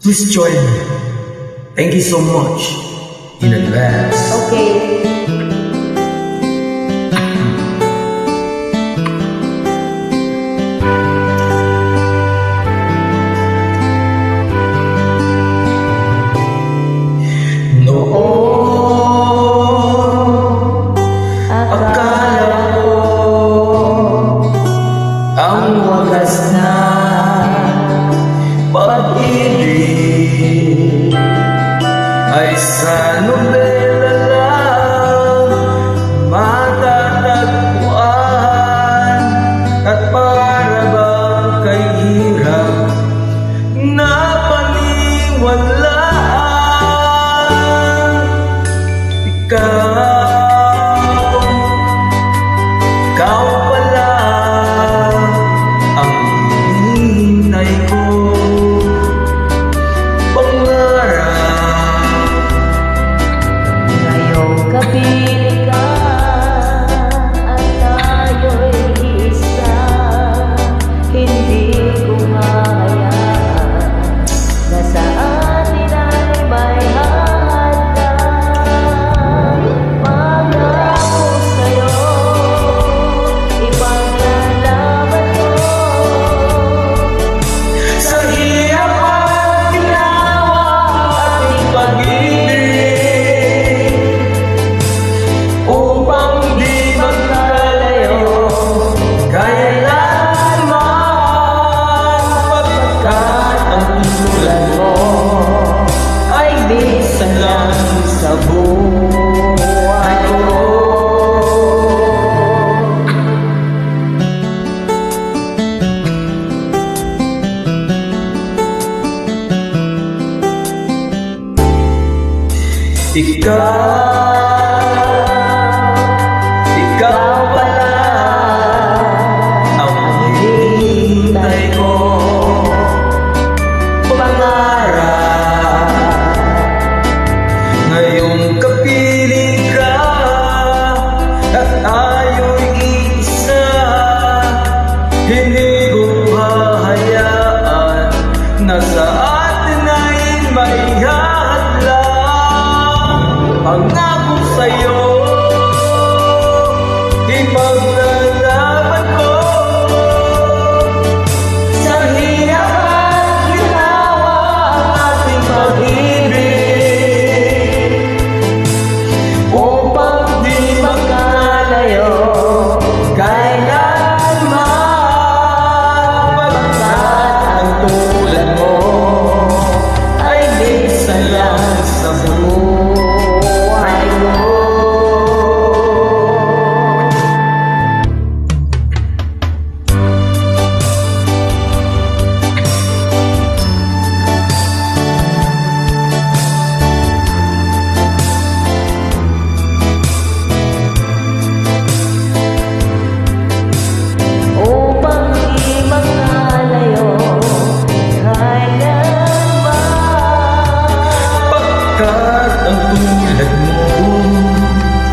Please join me. Thank you so much in advance. Okay. Noon, akala ko ang wagas na pag-ibig ay sa nobela lang matatagpuan, at para bang kay hirap na paniwalaan. Ikaw pala ang hinihintay ko, pangarap. Ngayong kapiling ka at tayo'y isa, hindi ko mahayaan na sa atin ay may hadlang. Pangako sa'yo, ipaglalaban ko. Sa hirap at ginawa ating pag-ibig, upang di magkalayo kailanman, pagkat ang tulad mo ay minsan lang sa buhay ko. Ikaw pala ang hinihintay ko, pangarap. Ngayong kapiling ka at tayo'y isa, hindi ko hahayaan na sa atin ay may hadlang. Pangako sa'yo, ipaglalaban ko. Sa hirap at ginawa ang ating pag-ibig, upang di magkalayo kailanman, pagkat ang tulad mo ay minsan lang sa buhay ko. Upang di magkalayo kailanman. Pagkat ang tulad mo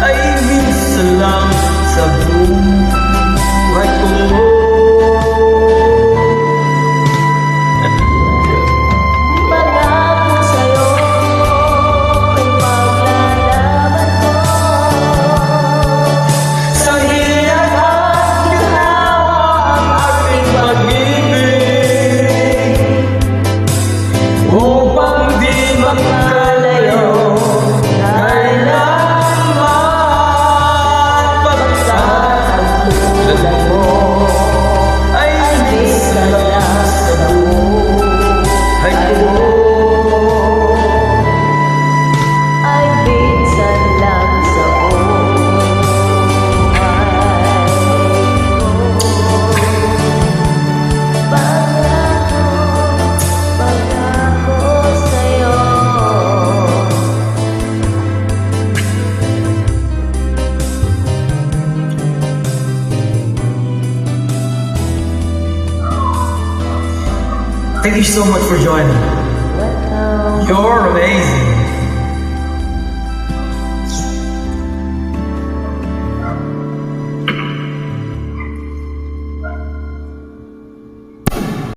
ay minsan lang sa buhay ko. Pangako sa'yo, ipaglalaban ko. Sa hirap at ginawa ang ating pag-ibig, upang di magkalayo kailanman, pagkat ang tulad mo ay minsan lang sa buhay ko. Ay minsan lang sa buhay ko. Pangako sa'yo. Thank you so much for joining. Welcome. You're amazing.